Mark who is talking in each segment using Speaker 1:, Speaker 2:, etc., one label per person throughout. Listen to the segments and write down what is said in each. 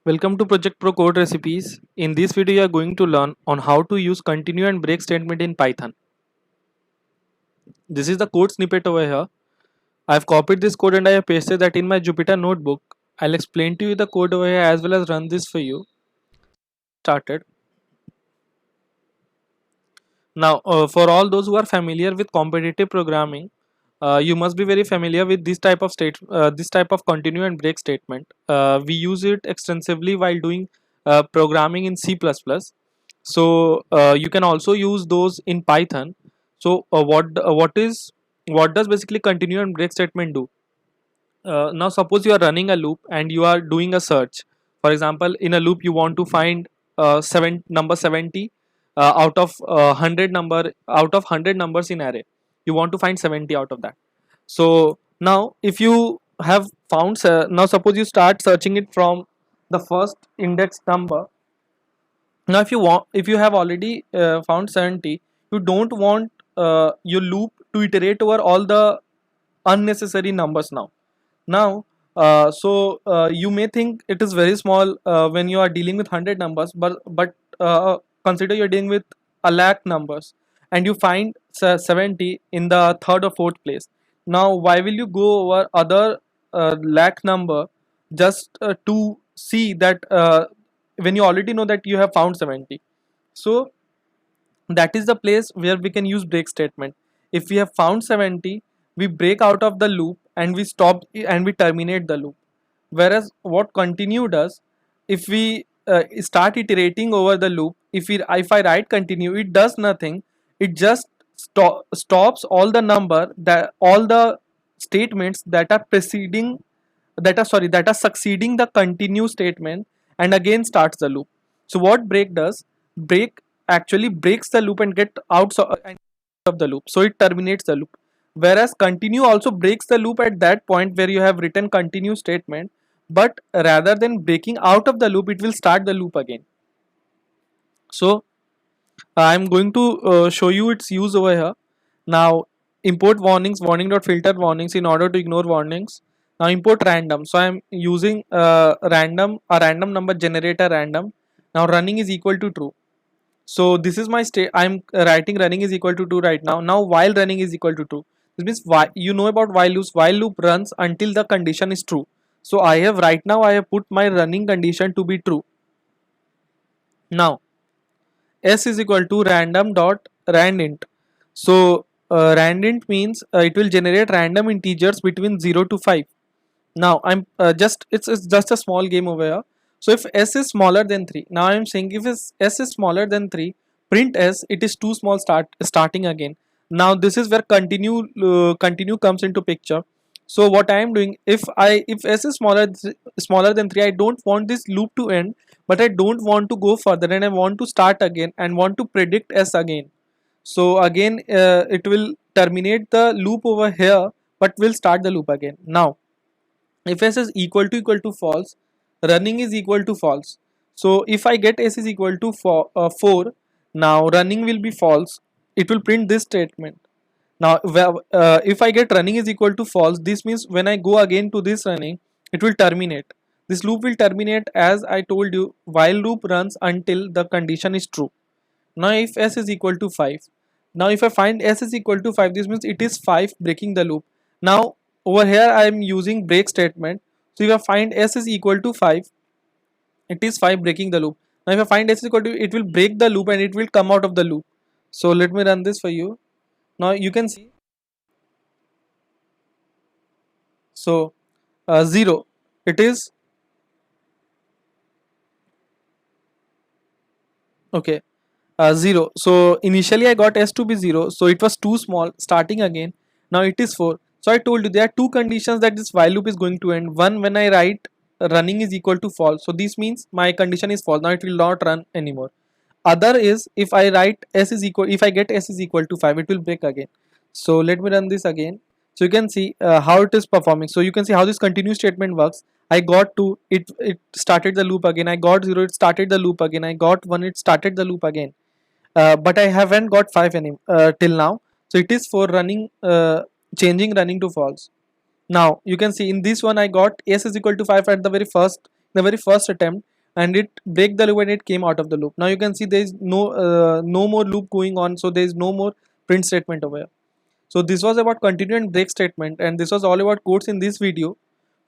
Speaker 1: Welcome to Project Pro Code Recipes. In this video, you are going to learn on how to use continue and break statement in Python. This is the code snippet over here. I have copied this code and I have pasted that in my Jupyter notebook. I'll explain to you the code over here as well as run this for you. Started. Now, for all those who are familiar with competitive programming, you must be very familiar with this type of continue and break statement. We use it extensively while doing programming in C++. So you can also use those in Python. So what does basically continue and break statement do? Now suppose you are running a loop and you are doing a search. For example, in a loop you want to find number 70 out of 100 numbers in array. You want to find 70 out of that. So now if you have found now suppose you start searching it from the first index number. Now if you have already found 70, you don't want your loop to iterate over all the unnecessary numbers. Now you may think it is very small when you are dealing with 100 numbers, but consider you're dealing with a lakh numbers and you find 70 in the third or fourth place. Now why will you go over other lakh number just to see that when you already know that you have found 70? So that is the place where we can use break statement. If we have found 70, we break out of the loop and we stop and we terminate the loop. Whereas what continue does, if we start iterating over the loop, if I write continue, it does nothing. It just stops all the statements that are preceding that are succeeding the continue statement, and again starts the loop. So what break does, break actually breaks the loop and get of the loop, so it terminates the loop. Whereas continue also breaks the loop at that point where you have written continue statement, but rather than breaking out of the loop, it will start the loop again. So I'm going to show you its use over here. Now import warnings, warning dot filter warnings in order to ignore warnings. Now import random. So I'm using a random number generator random. Now running is equal to true. So this is my state. I'm writing running is equal to 2 right now. Now while running is equal to 2. This means why, you know about while loop. While loop runs until the condition is true. So I have put my running condition to be true. Now s is equal to random dot randint. So randint means it will generate random integers between 0 to 5. Now I'm it's just a small game over here. So if s is smaller than 3, now I'm saying if s is smaller than 3, print s, it is too small, starting again. Now this is where continue comes into picture. So what I am doing, if s is smaller than 3, I don't want this loop to end, but I don't want to go further and I want to start again and want to predict s again. So again it will terminate the loop over here, but will start the loop again. Now if s is equal to false, running is equal to false. So if I get s is equal to 4, now running will be false. It will print this statement. Now if I get running is equal to false, this means when I go again to this running, it will terminate. This loop will terminate, as I told you, while loop runs until the condition is true. Now if s is equal to 5, now if I find s is equal to 5, this means it is 5 breaking the loop. Now over here I am using break statement. So if I find s is equal to 5, it is 5 breaking the loop. Now if I find s is equal to, it will break the loop and it will come out of the loop. So let me run this for you. Now you can see, so 0, it is okay, 0. So initially I got s to be 0, so it was too small, starting again. Now it is 4. So I told you there are two conditions that this while loop is going to end. One, when I write running is equal to false, so this means my condition is false. Now it will not run anymore. Other is if I write s is equal, if I get s is equal to 5, it will break again. So let me run this again. So you can see how it is performing. So you can see how this continue statement works. I got 2, it started the loop again. I got 0, it started the loop again. I got 1, it started the loop again. But I haven't got 5 any till now. So it is for running, changing running to false. Now you can see in this one I got s is equal to 5 at the very first attempt. and it break the loop and it came out of the loop. Now you can see there is no more loop going on, so there is no more print statement over here. So this was about continue and break statement, and this was all about codes in this video.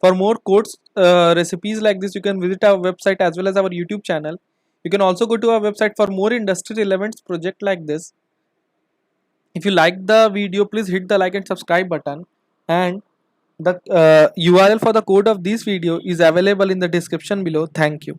Speaker 1: For more codes recipes like this, you can visit our website as well as our YouTube channel. You can also go to our website for more industry relevant project like this. If you like the video, please hit the like and subscribe button, and the URL for the code of this video is available in the description below. Thank you.